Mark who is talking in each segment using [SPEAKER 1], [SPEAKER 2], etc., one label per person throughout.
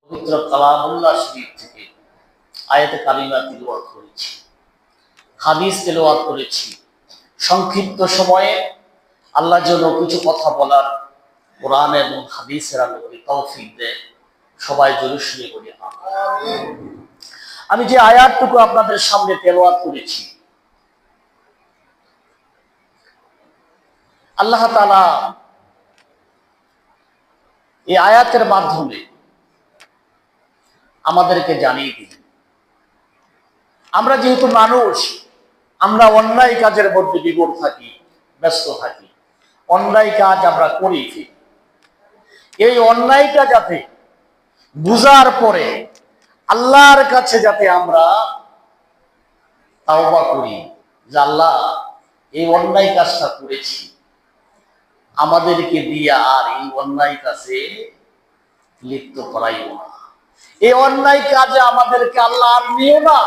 [SPEAKER 1] পবিত্র কালামুল্লাহ শরীফ থেকে আয়াতে কারিমা তিলাওয়াত করেছি, হাদিস তিলাওয়াত করেছি। সংক্ষিপ্ত সময়ে আল্লাহ যেন কিছু কথা বলার কোরআন এবং হাদিসের আলোকে তৌফিক দেয়। সবাই জোরে শুনে বলি আমিন। আমি যে আয়াতটুকু আপনাদের সামনে তেলাওয়াত করেছি, আল্লাহ তাআলা এই আয়াতের মাধ্যমে আমাদেরকে জানিয়ে দিলেন, আমরা যেহেতু মানুষ, আমরা অন্যায় কাজের মধ্যে বিভোর থাকি, ব্যস্ত থাকি, অন্যায় কাজ আমরা করি। এই অন্যায়টা যাতে বুঝার পরে আল্লাহর কাছে যাতে আমরা তাওবা করি যে আল্লাহ এই অন্যায় কাজটা করেছি, আমাদেরকে দিয়ে আর এই অন্যায় কাজে লিপ্ত করাইও না, এই অন্যায় কাজে আমাদেরকে আল্লাহ আর নিও না।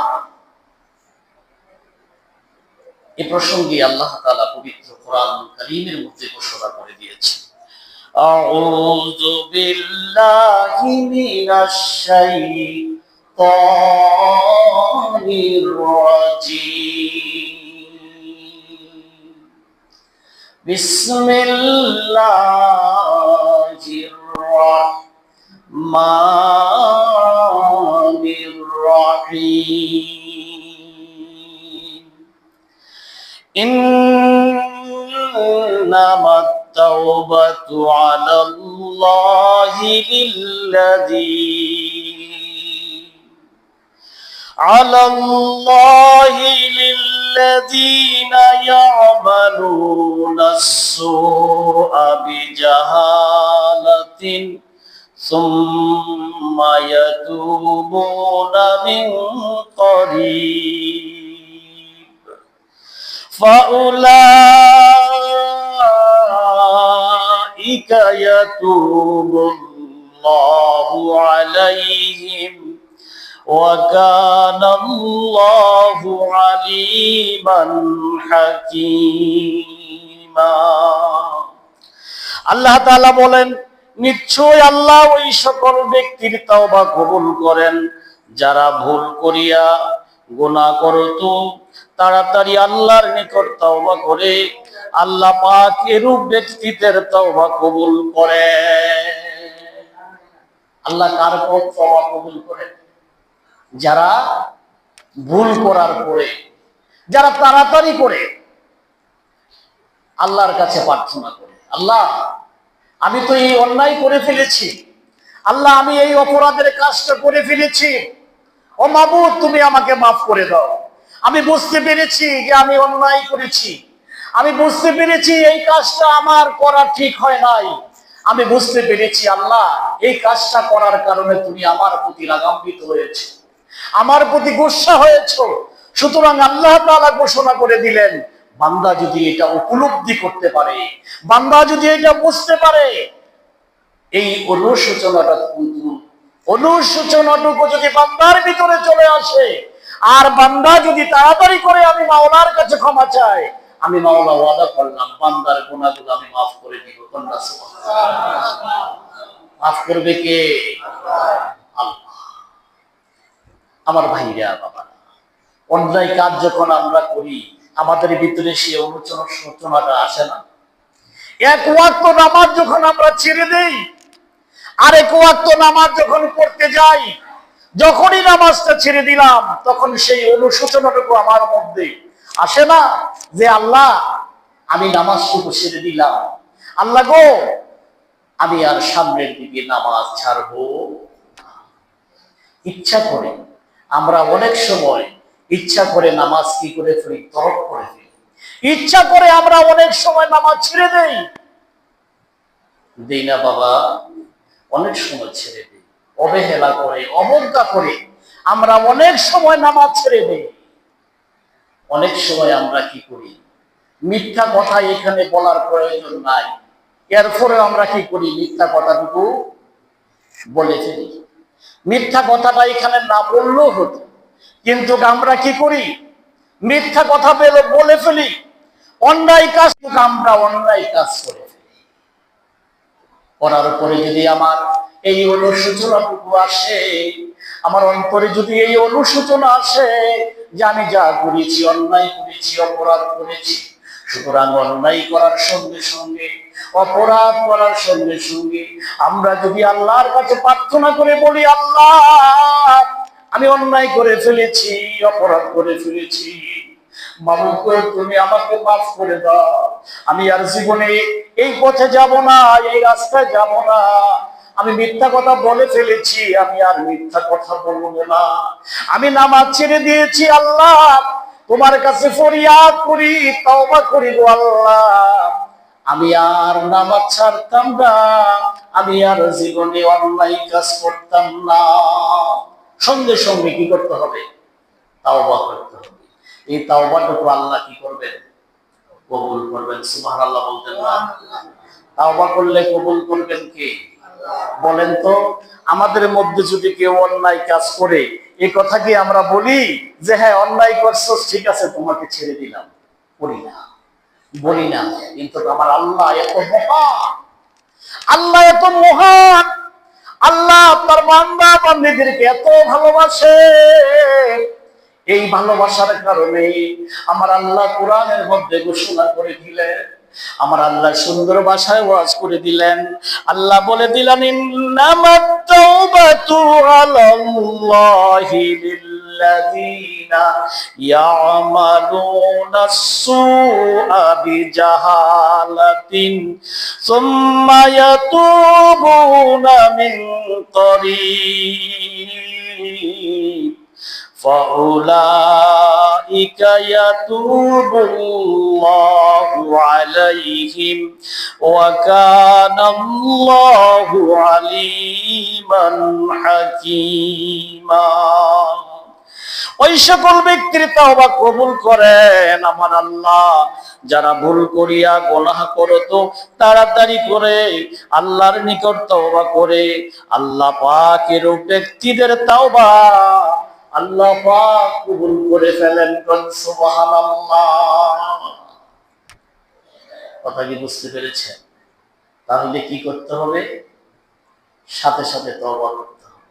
[SPEAKER 1] এই প্রসঙ্গে আল্লাহ তাআলা পবিত্র কোরআন কারীমের মধ্যে ঘোষণা করে দিয়েছে, আউযু বিল্লাহি মিনাশ শাইতানির রাজীম, বিসমিল্লাহির রাহমানির রাহিম, ইন্নামাত তাওবাতু আলাল্লাহি লিল্লাযীনা ইয়া'মালুনাস সুআ বিজাহালাতিন সুম্মা ইয়াতুবুনা মিন করিব ফাউলাইকা ইয়াতুবুল্লাহু আলাইহিম ওয়া কানাল্লাহু আলীমান হাকীমা। আল্লাহ তাআলা বলেন, নিশ্চয় আল্লাহ ওই সকল ব্যক্তির তওবা কবুল করেন যারা ভুল করিয়া গুনাহ করত, তাড়াতাড়ি আল্লাহর নিকট তওবা করে আল্লাহ পাক এরূপ ব্যক্তিদের তওবা কবুল করে। আল্লাহ কার তওবা কবুল করে? যারা ভুল করার পরে, যারা তাড়াতাড়ি করে আল্লাহর কাছে প্রার্থনা করে, আল্লাহ আমি তো এই অন্যায় করে ফেলেছি, আল্লাহ আমি এই অপরাধের কাজটা করে ফেলেছি, ও মাবুদ তুমি আমাকে মাফ করে দাও, আমি বুঝতে পেরেছি যে আমি অন্যায় করেছি, আমি বুঝতে পেরেছি এই কাজটা আমার করা ঠিক হয় নাই, আমি বুঝতে পেরেছি আল্লাহ এই কাজটা করার কারণে তুমি আমার প্রতি রাগান্বিত হয়েছে, আমার প্রতি গুসা হয়েছো। সুতরাং আল্লাহ তাআলা ঘোষণা করে দিলেন, বান্দা যদি এটা উপলব্ধি করতে পারে, বান্দা যদি এটা বুঝতে পারে, এই অনুশোচনাটুকু যদি বান্দার ভিতরে চলে আসে, আর বান্দা যদি তাড়াতাড়ি করে আমি মাওলার কাছে ক্ষমা চাই, আমি মাওলা ওয়াদা করলাম বান্দার গুনাহগুলো আমি মাফ করে দিব। মাফ করবে কে? আল্লাহ। আমার ভাইরা বাবা, অন্যায় কাজ যখন আমরা করি আমাদের ভিতরে সেই অনুশোচনাটা আসে না? এক ওয়াক্ত নামাজ যখন আমরা ছেড়ে দেই, আরেক ওয়াক্ত নামাজ যখন পড়তে যাই, যখনই নামাজটা ছেড়ে দিলাম তখন সেই অনুশোচনাটুকু আমার মধ্যে আসে না যে আল্লাহ আমি নামাজটুকু ছেড়ে দিলাম, আল্লাহ গো আমি আর সামনের দিকে নামাজ ছাড়বো। ইচ্ছা করে আমরা অনেক সময় ইচ্ছা করে নামাজ কি করে ফেলি? তরক করে ফেলি। ইচ্ছা করে আমরা অনেক সময় নামাজ ছেড়ে দেই না বাবা, অনেক সময় ছেড়ে দেই, অবহেলা করে অবজ্ঞা করে আমরা অনেক সময় নামাজ ছেড়ে দেই। অনেক সময় আমরা কি করি? মিথ্যা কথা এখানে বলার প্রয়োজন নাই, এরপরে আমরা কি করি? মিথ্যা কথাটুকু বলে ফেলি। মিথ্যা কথাটা এখানে না বললেও হতো, কিন্তু আমরা কি করি? মিথ্যা কথা বলে ফেলি, অন্যায় কাজ আমরা অন্যায় কাজ করে ফেলি। করার পরে যদি আমার এই অনুশোচনাটুকু আসে, আমার অন্তরে যদি এই অনুশোচনা আসে যে আমি যা করেছি, অন্যায় করেছি, অপরাধ করেছি, সুতরাং অন্যায় করার সঙ্গে সঙ্গে, অপরাধ করার সঙ্গে সঙ্গে আমরা যদি আল্লাহর কাছে প্রার্থনা করে বলি, আল্লাহ আমি অন্যায় করে ফেলেছি, অপরাধ করে ফেলেছি, মাবুদ তুমি আমাকে মাফ করে দাও, আমি আর জীবনে এই পথে যাব না, এই রাস্তায় যাব না, আমি মিথ্যা কথা বলে ফেলেছি, আমি আর মিথ্যা কথা বলবো না, আমি নামাজ ছেড়ে দিয়েছি, আল্লাহ তোমার কাছে ফরিয়াদ করি, তওবা করি গো আল্লাহ, আমি আর নামাজ ছাড়তাম না, আমি আর জীবনে অন্যায় কাজ করতাম না। সঙ্গে সঙ্গে কি করতে হবে? তাওবা করতে হবে। এই তাওবাটুকু আল্লাহ কি করবেন? কবুল করবেন। সুবহানাল্লাহ বলতেন না? তাওবা করলে কবুল করবেন কে? বলেন তো, আমাদের মধ্যে যদি কেউ অন্যায় কাজ করে, এই কথা কি আমরা বলি যে হ্যাঁ অন্যায় করছো, ঠিক আছে তোমাকে ছেড়ে দিলাম? বলি না, বলি না। কিন্তু আমার আল্লাহ এত মহান, আল্লাহ এত মহান, আল্লাহ তার বান্দা বান্দীদেরকে এত ভালোবাসে। এই ভালোবাসার কারণে আমার আল্লাহ কোরআনের মধ্যে ঘোষণা করে দিলেন, আমার আল্লাহ সুন্দর ভাষায় ওয়াজ করে দিলেন। আল্লাহ বলে দিলেন, ইন্নামাত তাওবাতু আলাল্লাহি লিল্লাযিনা ইয়ামালুনা সুআ বিজাহালাতিন সুম্মা ইয়াতুবুনা মিন করিব فَأُولَئِكَ يَتُوبُ اللَّهُ عَلَيْهِمْ وَكَانَ اللَّهُ عَلِيمًا حَكِيمًا। ওই সকল ব্যক্তির তওবা কবুল করেন আমার আল্লাহ যারা ভুল করিয়া গুনাহ করত, তাড়াতাড়ি করে আল্লাহর নিকট তওবা করে, আল্লাহ পাকের ব্যক্তিদের তওবা আল্লাহ পাক কবুল করে ফেলেন। সুবহানাল্লাহ। কথা কি বুঝতে পেরেছেন? তাহলে কি করতে হবে? সাথে সাথে তওবা করতে হবে।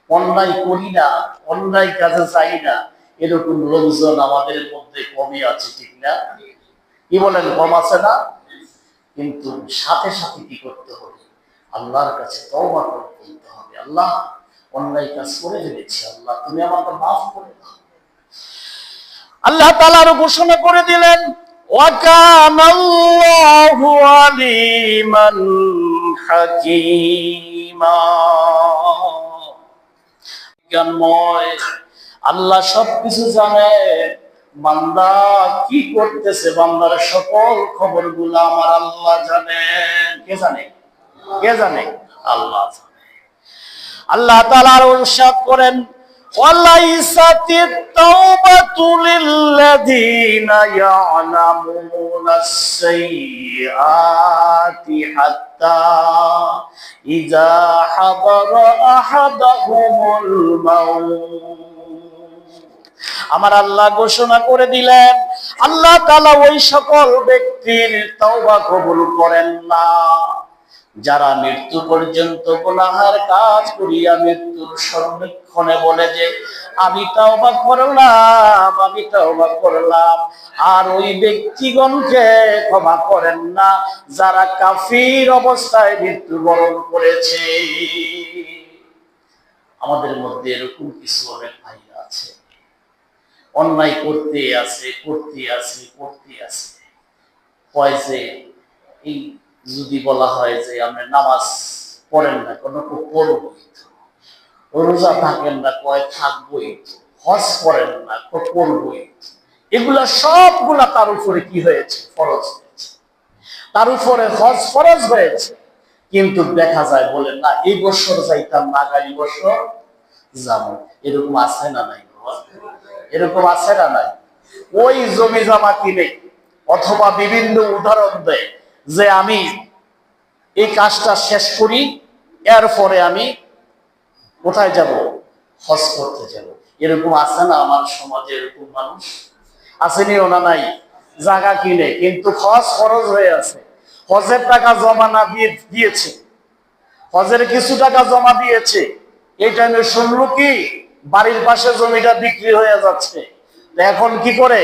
[SPEAKER 1] অন্যায় করি না, অন্যায় কাজে যাই না, এরকম লোকজন আমাদের মধ্যে কমই আছে, ঠিক না? কি বলেন, কম আছে না? কিন্তু সাথে সাথে কি করতে হবে? আল্লাহর কাছে তওবা করতে হবে। আল্লাহ অন্যায় কাজ করে ফেলেছি, আল্লাহ তুমি আমাকে মাফ করে দাও। আল্লাহ তাআলা আরো ঘোষণা করে দিলেন, ওয়া কানাল্লাহু আলিমান হাকীমা। জ্ঞানময় আল্লাহ সবকিছু জানে, বান্দা কি করতেছে, বান্দার সকল খবরগুলো আমার আল্লাহ জানেন। কে জানে? কে জানে? আল্লাহ জানে। আল্লাহ তাআলা আরো ইরশাদ করেন, ওয়ালাইসাতিত তাওবাতু লিল্লাযিনা ইয়ালামুনাস সাইয়্যাতি হাত্তা ইযা হাদারা আহাদাহুমুল মাউত। আমার আল্লাহ ঘোষণা করে দিলেন, আল্লাহ তাআলা ওই সকল ব্যক্তির তওবা কবুল করেন না যারা মৃত্যু পর্যন্ত গুনাহের কাজ করিয়া মৃত্যুর সন্নিক্ষণে বলে যে আমি তওবা করলাম, আমি তওবা করলাম, আর ওই ব্যক্তিগণকে ক্ষমা করেন না যারা কাফির অবস্থায় মৃত্যুবরণ করেছে। আমাদের মধ্যে এরকম কিছু অনেক ভাইরা আছে, অন্যায় করতে আছে, করতে আছে, করতে আছে। হয় যে এই যদি বলা হয় যে আপনি নামাজ পড়েন না, কোনো পড়বই তো, রোজা থাকেন না, কয় থাকবই তো, হজ করেন না, পড়বই তো, এগুলা সবগুলা তার উপরে কি হয়েছে? ফরজ হয়েছে। তার উপরে হজ ফরজ হয়েছে, কিন্তু দেখা যায় বলেন না এই বছর যাইতাম না, আগামী বছর যাবো। এরকম আছে না নাই? এরকম আছে না নাই? ওই জমি জমা কিনে অথবা বিভিন্ন উদাহরণ দেয় যে আমি এই কাজটা শেষ করি, এরপরে আমি কোথায় যাব? হজ করতে যাব। এরকম আছে না আমার সমাজে? এরকম মানুষ আসেনি? ওনা নাই? জায়গা কিনে কিন্তু হজ ফরজ হয়ে আছে, হজের টাকা জমা না দিয়ে দিয়েছে, হজের কিছু টাকা জমা দিয়েছে, এই টাইমে শুনলো কি বাড়ির পাশে জমিটা বিক্রি হয়ে যাচ্ছে। এখন কি করে,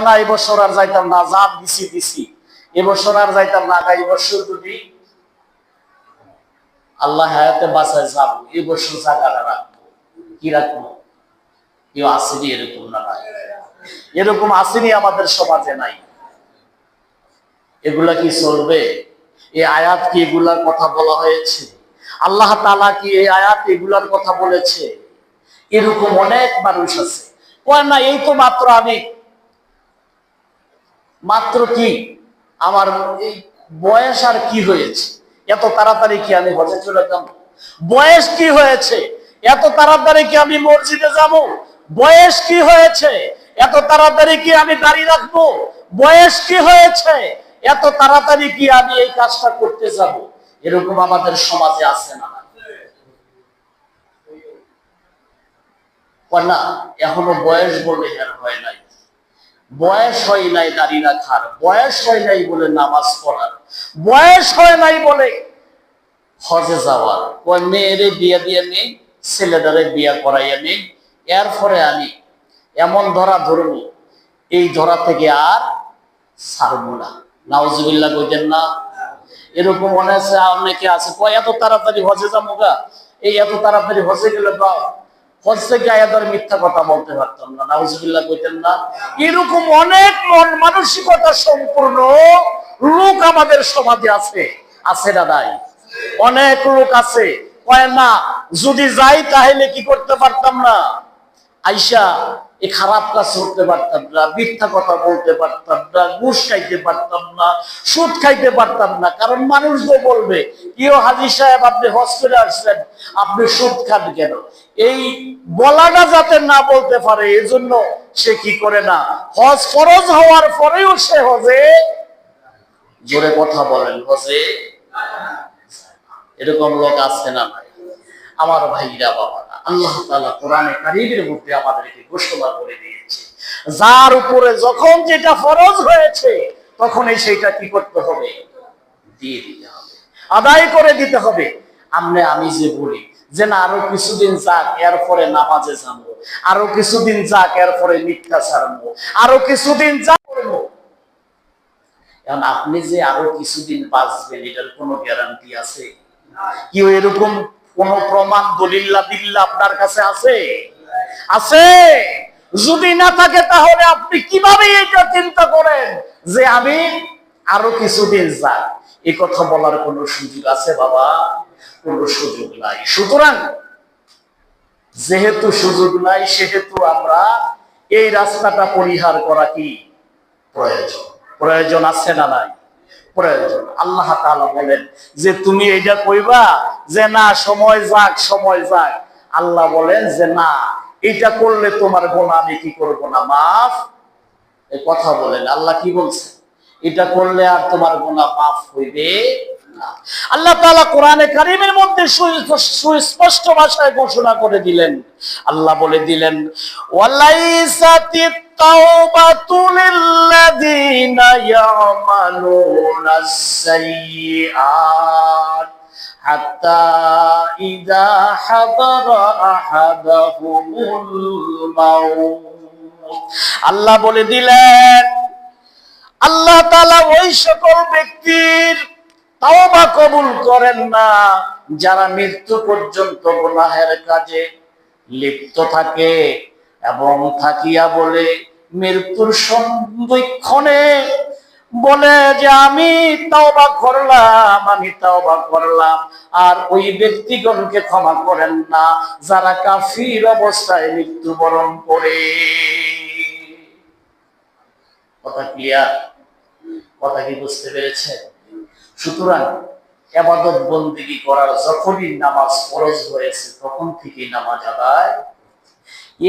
[SPEAKER 1] না এবছর আর যাইতাম না, যা দিছি এবছর আর যাইতাম না, আগামী বছর যদি আল্লাহ হায়াতে বাঁচায় যাবো, এবছর জায়গাটা রাখবো। কি রাখবো? কেউ আসেনি এরকম? না নাই, এরকম আসেনি আমাদের সমাজে নাই। এগুলা কি চলবে? এই আয়াত কি এগুলার কথা বলা হয়েছে? আল্লাহ তাআলা কি এই আয়াত এগুলার কথা বলেছে? এরকম অনেক মানুষ আছে, কয় না এই তো মাত্র আমি মাত্র কি আমার এই বয়স, আর কি হয়েছে, এত তাড়াতাড়ি কি আমি হজে চলে যাব? বয়স কি হয়েছে, এত তাড়াতাড়ি কি আমি মসজিদে যাব? বয়স কি হয়েছে, এত তাড়াতাড়ি কি আমি দাড়ি রাখবো? বয়স কি হয়েছে, এত তাড়াতাড়ি কি আমি এই কাজটা করতে যাব? এরকম আমাদের সমাজে আছে না? না, এখনো বয়স বলে হের হয় নাই, বয়স হয় নাই দাড়ি রাখার, বয়স হয় নাই বলে নামাজ পড়ার, বয়স হয় নাই বলে হজে যাওয়ার। ওই মেয়েরে বিয়ে দিয়ে নেই, ছেলেদারে বিয়ে করাইয়া নেই, এরপরে আমি এমন ধরা ধরবো, এই ধরা থেকে আর ছাড়বো না। নাউজুবিল্লাহ কইতেন না? এরকম অনেকে আছে, কয় এত তাড়াতাড়ি হজে যাবো গা, এই এত তাড়াতাড়ি হজে গেলে বা হজ থেকে আয়াদার মিথ্যা কথা বলতে পারতাম না। নাউজুবিল্লাহ কইতেন না? এরকম অনেক মন মানসিকতা সম্পূর্ণ লোক আমাদের সমাজে আছে, আছে না নাই? অনেক লোক আছে, কয় না যদি যাই তাহলে কি করতে পারতাম না, আইসা এই খারাপ কাজ করতে পারতাম না, মিথ্যা কথা বলতে পারতাম না, ঘুষ খাইতে পারতাম না, সুদ খাইতে পারতাম না। কারণ মানুষ তো বলবে, কেউ হাজী সাহেব আপনি হজ করে আসছেন, আপনি সুদ খান কেন? এই বলাটা যাতে না বলতে পারে, এজন্য সে কি করে না, হজ ফরজ হওয়ার পরেও সে হজে, জোরে কথা বলেন, হজে। এরকম লোক আছে না ভাই? আমার ভাইরা বাবারা, আল্লাহ তাআলা কোরআনে কারীমের মধ্যে আমাদেরকে ঘোষণা করে দিয়েছে, যার উপরে যখন যেটা ফরজ হয়েছে তখনই সেটা কি করতে হবে, দিয়ে দিতে হবে, আদায় করে দিতে হবে। আমি যে বলি যে না আরো কিছুদিন যাক, এরপরে নামাজে যাবো, আরো কিছুদিন যাক, এরপরে মিথ্যা ছাড়বো, আরো কিছুদিন যাক করবো। এখন আপনি যে আরো কিছুদিন বাঁচবেন, এটার কোনো গ্যারান্টি আছে? কেউ এরকম কোন প্রমাণ দলিল্লা দিল্লা আপনার কাছে আছে? আছে? যদি না থাকে তাহলে আপনি কিভাবে এটা চিন্তা করেন যে আমি আরো কিছুদিন যাক? এই কথা বলার কোন সুযোগ আছে বাবা? কোন সুযোগ নাই। সুতরাং যেহেতু সুযোগ নাই, সেহেতু আমরা এই রাস্তাটা পরিহার করা কি প্রয়োজন? প্রয়োজন আছে না নাই? প্রয়োজন। আল্লাহ তাআলা বলেন যে তুমি এইটা কইবা যে না সময় যাক, সময় যাক। আল্লাহ বলেন যে না, এটা করলে তোমার গুনাহ আমি কি করব না, মাফ। এই কথা বলেন, আল্লাহ কি বলছে? এটা করলে আর তোমার গুনাহ মাফ হইবে না। আল্লাহ তাআলা কোরআনে কারীমের মধ্যে সুস্পষ্ট ভাষায় ঘোষণা করে দিলেন। আল্লাহ বলে দিলেন, ওয়ালাইসাতিত তাওবাতু লিল্লাযিনা ইয়ামালুনাস সাইয়্যাত হাত্তা ইযা হাদারা আহাদাহুমুল মাউত। আল্লাহ বলে দিলেন, আল্লাহ তাআলা ওই সকল ব্যক্তির তাওবা কবুল করেন না যারা মৃত্যু পর্যন্ত গুনাহের কাজে লিপ্ত থাকে এবং থাকিয়া বলে মৃত্যুর সন্ধিক্ষণে বলে যে আমি তাওবা করলাম, আমি তাওবা করলাম, আর ওই ব্যক্তিগণকে ক্ষমা করেন না যারা কাফির অবস্থায় মৃত্যুবরণ করে। কথা ক্লিয়ার? কথা কি বুঝতে পেরেছেন? সুতরাং ইবাদত বন্দেগী করার যখনই নামাজ ফরজ হয়েছে তখন থেকে নামাজ আদায়।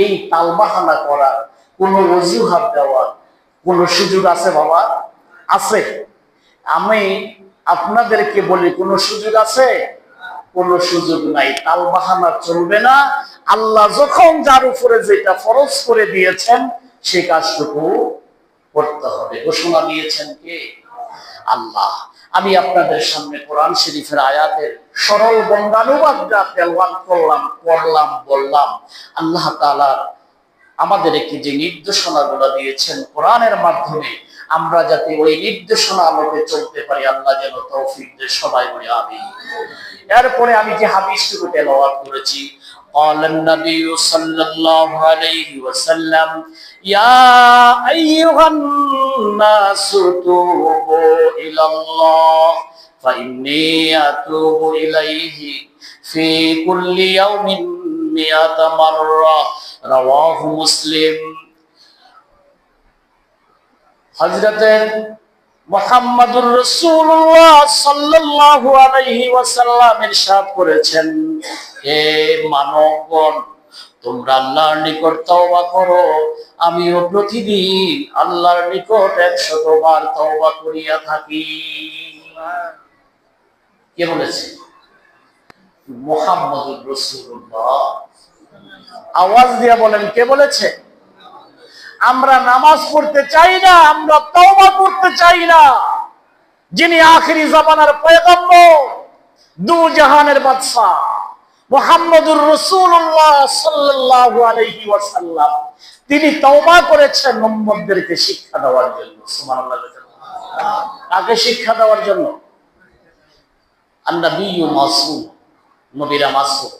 [SPEAKER 1] এই তালবাহানা করার কোন অজুহাত দেওয়ার কোন সুযোগ আছে বাবা? আছে? আমি আপনাদেরকে বলি কোন সুযোগ আছে? কোন সুযোগ নাই। তালবাহানা চলবে না। আল্লাহ যখন যার উপরে যেটা ফরজ করে দিয়েছেন সেই কাজটুকু করতে হবে। ঘোষণা দিয়েছেন কে? আল্লাহ। আমি আপনাদের সামনে কোরআন শরীফের আয়াতের সরল বঙ্গানুবাদটা তেলাওয়াত করলাম বললাম। আল্লাহ তাআলা আমাদেরকে যে নির্দেশনাগুলো দিয়েছেন কোরআনের মাধ্যমে, আমরা যাতে ওই নির্দেশনা আলোকে চলতে পারি, আল্লাহ যেন তৌফিক দেন। সবাই বলি আমিন। এরপরে আমি যে হাদিসটুকু তেলাওয়াত করেছি, قال النبي صلى الله عليه وسلم يا أيها الناس توبوا إلى الله فإني أتوب إليه في كل يوم 100 مرة رواه مسلم। হযরত মুহাম্মদুর রাসূলুল্লাহ সাল্লাল্লাহু আলাইহি ওয়াসাল্লাম ইরশাদ করেছেন, হে মানবগণ, তোমরা আল্লাহর নিকট তওবা করো, আমিও প্রতিদিন আল্লাহর নিকট 100 বার তওবা করিয়া থাকি। কে বলেছে? মুহাম্মদুর রাসূলুল্লাহ। আওয়াজ দিয়ে বলেন, কে বলেছে? আমরা নামাজ পড়তে চাই না, আমরা তওবা করতে চাই না। যিনি আখিরি জামানার পয়গম্বর, দু জাহানের বাদশা মুহাম্মদুর রাসূলুল্লাহ সাল্লাল্লাহু আলাইহি ওয়াসাল্লাম, তিনি তওবা করেছেন উম্মতদেরকে শিক্ষা দেওয়ার জন্য। সুবহানাল্লাহ। কাকে শিক্ষা দেওয়ার জন্য? আন-নবিয়্যু মাসুম, নবীরা মাসুম,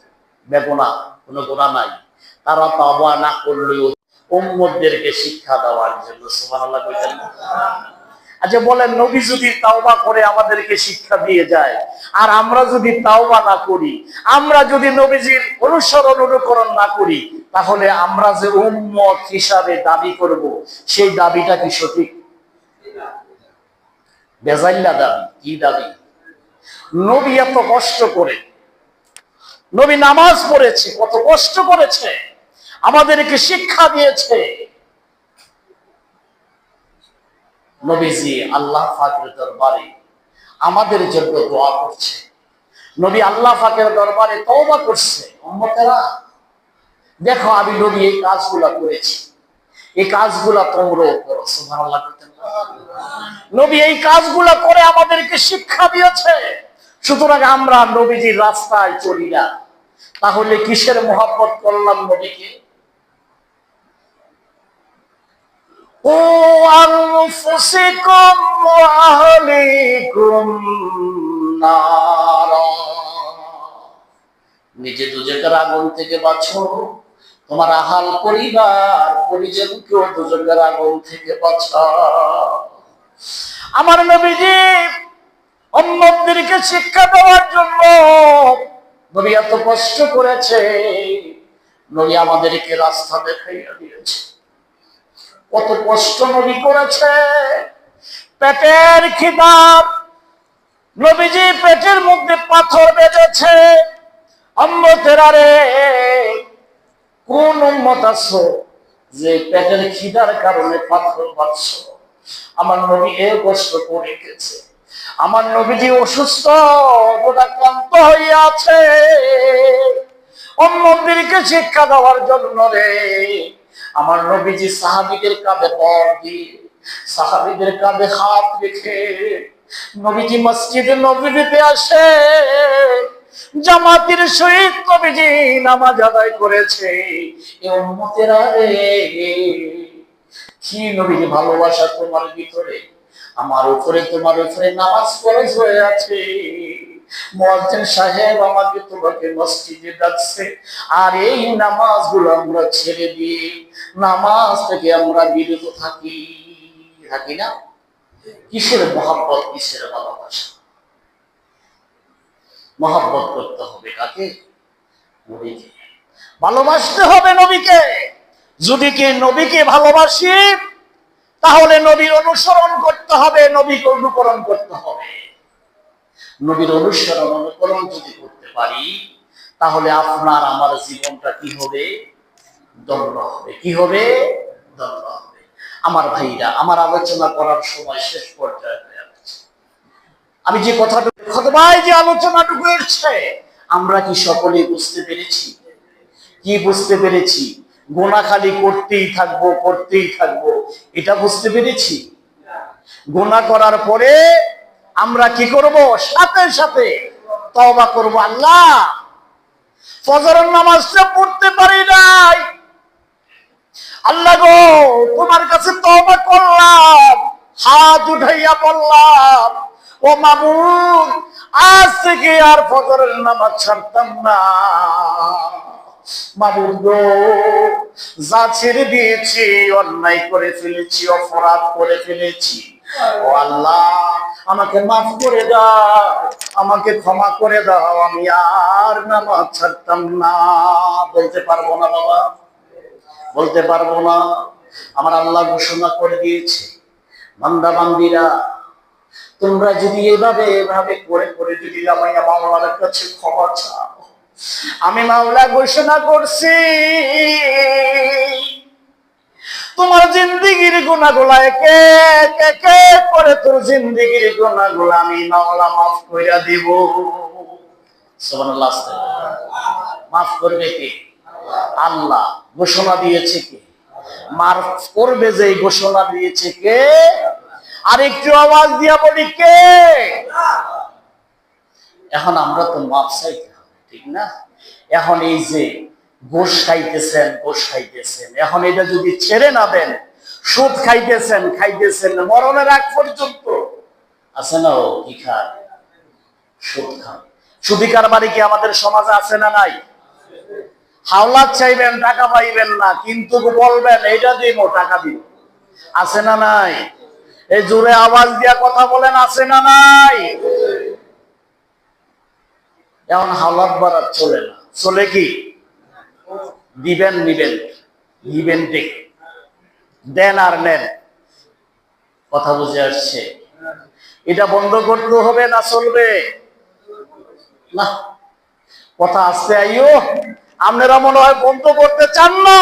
[SPEAKER 1] বেগুনাহ, কোনো গুনাহ নাই। তারা তওবা না করলেও উম্মতদেরকে শিক্ষা দেওয়ার জন্য। সুবহানাল্লাহ। আচ্ছা বলেন, নবী যদি তাওবা করে আমাদেরকে শিক্ষা দিয়ে যায়, আর আমরা যদি তাওবা না করি, আমরা যদি নবীজির অনুকরণ না করি, তাহলে আমরা যে উম্মত হিসাবে দাবি করব, সেই দাবিটা কি সঠিক? বেজাইল্লা দাবি। কি দাবি? নবী এত কষ্ট করে, নবী নামাজ পড়েছে, কত কষ্ট করেছে, আমাদেরকে শিক্ষা দিয়েছে। নবীজি আল্লাহ পাকের দরবারে আমাদের জন্য দোয়া করছে, নবী আল্লাহ পাকের দরবারে তওবা করছে, উম্মতেরা দেখো আমি নবী এই কাজগুলো করেছি, এই কাজগুলো তোমরাও করো। সুবহানাল্লাহ। নবী এই কাজগুলো করে আমাদেরকে শিক্ষা দিয়েছে, সুতরাং আমরা নবীজির রাস্তায় চলি না, তাহলে কিসের মহব্বত করলাম নবীকে? ও আনফুসিকুম ওয়া আহলিকুম নারা, নিজে দুজকের আগুন থেকে বাঁচো, তোমার আহাল পরিবার পরিজনকেও দুজকের আগুন থেকে বাঁচাও। আমার নবীজি উম্মতদেরকে শিক্ষা দেওয়ার জন্য নবী এত কষ্ট করেছে, নবী আমাদেরকে রাস্তা দেখাইয়া দিয়েছে। কত কষ্ট নবী করেছে, পেটের খিদা, নবীজি পেটের মধ্যে পাথর বেঁধেছে। উম্মতেরা রে, কোন উম্মত আছো যে পেটের খিদার কারণে পাথর বাঁধছো? আমার নবী এই কষ্ট করে গেছে। আমার নবীজি অসুস্থ, ক্লান্ত হইয়া আছে, উম্মতদেরকে শিক্ষা দেওয়ার জন্য রে আমার নবীজি সাহাবীদের কাঁধে বর দিয়ে, সাহাবীদের কাঁধে হাত রেখে নবীজি মসজিদে নববীতে আসে, জামাতের সহিত নবীজি নামাজ আদায় করেছে। এই উম্মতেরা রে, কি নবীর ভালোবাসা তোমার ভিতরে, আমার উপরে, তোমার উপরে নামাজ ফরজ হয়ে আছে। মুয়াজ্জিন সাহেব আমাকে তোমাকে মসজিদে ডাকছে, আর এই নামাজগুলো আমরা ছেড়ে দিয়ে নামাজ থেকে আমরা বিরত থাকি না? কিসের মহব্বত, কিসের ভালোবাসা? মহব্বত করতে হবে কাকে? নবীকে ভালোবাসতে হবে। নবীকে যদি কে নবীকে ভালোবাসি, তাহলে নবীর অনুসরণ করতে হবে, নবীকে অনুকরণ করতে হবে। নবীর অনুসরণ অনুকরণ যদি করতে পারি, তাহলে আপনার আমার জীবনটা কি হবে? ধন্য হবে। কি হবে? ধন্য হবে। আমার ভাইরা, আমার আলোচনা করার সময় শেষ পর্যায়ে হয়ে যাচ্ছে। আমি যে কথাটুকু খুতবায় যে আলোচনাটুকু এসেছে, আমরা কি সকলেই বুঝতে পেরেছি? কি বুঝতে পেরেছি? গুনাহ খালি করতেই থাকবো, এটা বুঝতে পেরেছি। গুনাহ করার পরে আমরা কি করব? সাথে সাথে তওবা করব। আল্লাহ, ফজরের নামাজটা পড়তে পারি নাই, আল্লাহ গো তোমার কাছে তওবা করলাম, হাত উঠাইয়া বললাম, ও মাবুদ, আজ থেকে আর ফজরের নামাজ ছাড়তাম না। মাবুদ গো, যা ছেড়ে দিয়েছি, অন্যায় করে ফেলেছি, অপরাধ করে ফেলেছি, ও আল্লাহ আমাকে মাফ করে দাও, আমাকে ক্ষমা করে দাও, আমি আর নামাজ ছাড়তাম না। বলতে পারবো না বাবা? বলতে পারবো না? আমার আল্লাহ ঘোষণা করে দিয়েছে, বান্দা বান্দিরা, তোমরা যদি এভাবে এভাবে করে করে যদি মাওলার কাছে ক্ষমা চাও, আমি মাওলা ঘোষণা করছি তোমার জিন্দেগির গুনাহগুলো একে একে করে, তোর জিন্দেগির গুনাহগুলো আমি মাওলা মাফ কইরা দিব। সুবহানাল্লাহ। মাফ করবে কে? আল্লাহ। ঘোষণা দিয়েছে কে? মাফ করবে যে ঘোষণা দিয়েছে কে? আর একটু আওয়াজ দিয়া বলি কে? এখন আমরা তো মাফ চাইতে হবে, ঠিক না? এখন এই যে ঘুষ খাইতেছেন, এখন এটা যদি ছেড়ে না দেন, সুদ খাইতেছেন মরণের আগ পর্যন্ত, আছে না? ও কি খায়? সুদ খান। সুদিকার বাড়ি কি আমাদের সমাজে আছে না নাই? হাওলাত চাইবেন, টাকা পাইবেন না, কিন্তু বলবেন এইটা দিব, টাকা দিব, আছে না নাই? এই জোরে আওয়াজ দিয়া কথা বলেন, আছে না নাই? এখন হাওলাত বাড়াত চলে না, চলে কি? দিবেন নিবেন, দিবেন ঠিক, দেন আর নেন। কথা বুঝে আসছে? এটা বন্ধ করতে হবে না চলবে না? কথা আসছে আইও, আপনারা মনে হয় বন্ধ করতে চান না।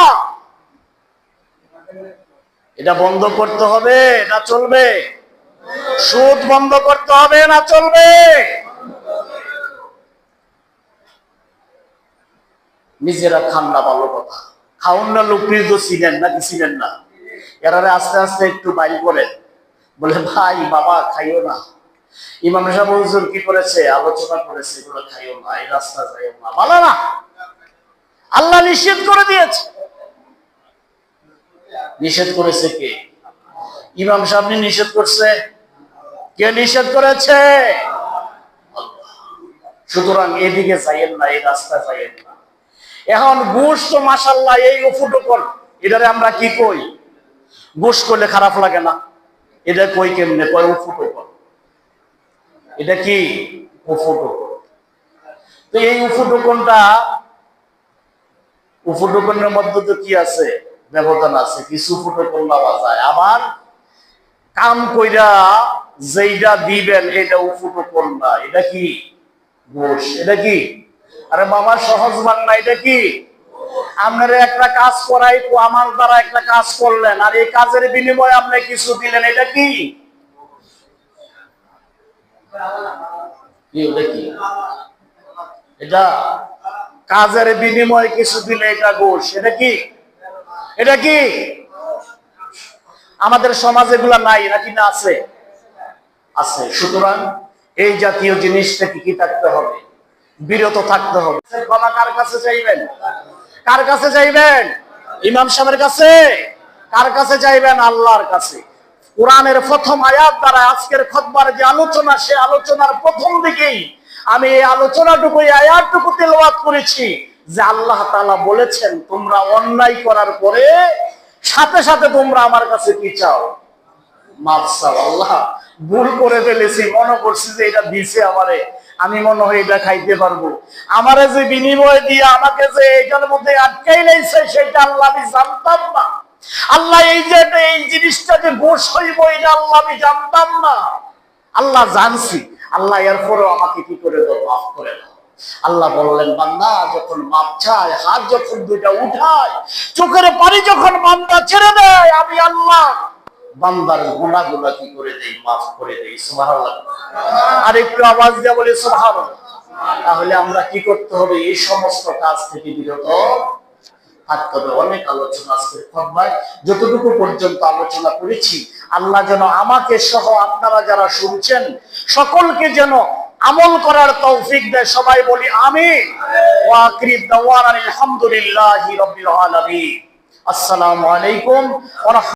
[SPEAKER 1] এটা বন্ধ করতে হবে না চলবে? সুদ বন্ধ করতে হবে না চলবে? নিজেরা খান না, ভালো কথা, খাউন না, লোকপ্রিয় তো ছিলেন নাকি ছিলেন না? এরারে আস্তে আস্তে একটু বাইল করেন, বলে ভাই বাবা খাইও না, ইমাম সাহেব হুজুর কি করেছে, আলোচনা করেছে, এগুলো খাইও না, এই রাস্তা যাইও না, ভালো না। আল্লাহ নিষেধ করে দিয়েছে। নিষেধ করেছে কে? ইমাম সাহেব নিষেধ করছে? কে নিষেধ করেছে? সুতরাং এদিকে যাইয়েন না, এই রাস্তা যাইয়েন না। এখন ঘুষ তো মাশাআল্লাহ এই উফুটুকল, এটারে আমরা কি কই? ঘুষ করলে খারাপ লাগে না? এটা কই কেমনে? কয় উফুটুকল। এটা কি? উফুটুকল। তো এই উফুটুকনের মধ্যে তো কি আছে? ব্যবধান আছে, কিছু উফুটুকল নেওয়া যায়, আবার কাম কইরা যেইটা দিবেন এটা উফুটুকল না, এটা কি? ঘুষ। এটা কি? আরে বাবা সহজ বাংলা, এটা কি? আপনারা একটা কাজ করাই, আমার দ্বারা একটা কাজ করলেন, আর এই কাজের বিনিময়ে আপনি কিছু দিলেন, এটা কি? এটা কাজের বিনিময়ে কিছু দিলে এটা ঘুষ। এটা কি? এটা কি? আমাদের সমাজে এগুলা নাই নাকি? না আছে? আছে। সুতরাং এই জাতীয় জিনিস থেকে কি থাকতে হবে? বিরত থাকতে হবে। ক্ষমা কার কাছে চাইবেন? কার কাছে চাইবেন? ইমাম সাহেবের কাছে? কার কাছে চাইবেন? আল্লাহর কাছে। কোরআনের প্রথম আয়াত দ্বারা আজকের খুতবার যে আলোচনা, সে আলোচনার প্রথম দিকেই আমি এই আলোচনাটুকু, এই আয়াতটুকু তেলাওয়াত করেছি যে আল্লাহ তাআলা বলেছেন, তোমরা অন্যায় করার পরে সাথে সাথে তোমরা আমার কাছে কি চাও? মাফ চাও। আল্লাহ ভুল করে ফেলেছি, মনে করছি যে এটা দিছে আমারে, আমি মনে হয় এটা খাইতে পারবো, আমারে যে বিনিময় দিয়ে আমাকে যে এটার মধ্যে আটকাই লাইছে, সেটা আল্লাহ আমি জানতাম না। আল্লাহ এই যে এই জিনিসটা যে ঘুষ হইব, এটা আল্লাহ আমি জানতাম না। আল্লাহ জানছি, আল্লাহ এরপরেও আমাকে কি করে দাও? মাফ করে দাও। আল্লাহ বললেন, বান্দা যখন মাপ চায়, হাত যখন দুইটা উঠায়, চোখের পানি যখন বান্দা ছেড়ে দেয়, আমি আল্লাহ বান্দার গুনাহগুলো কি করে দেই? মাফ করে দেই। সুবহানাল্লাহ। আর একটু আওয়াজ দিয়ে বলি সুবহানাল্লাহ। তাহলে আমরা কি করতে হবে? এই সমস্ত কাজ থেকে বিরত আর তবে অনেক আলোচনা আজকের খুতবায় যতটুকু পর্যন্ত আলোচনা করেছি, আল্লাহ যেন আমাকে সহ আপনারা যারা শুনছেন সকলকে যেন আমল করার তৌফিক দেয়। সবাই বলি আমিন। ওয়া আখিরু দাওয়ানা আলহামদুলিল্লাহি রাব্বিল আলামিন। আসসালামু আলাইকুম ওয়া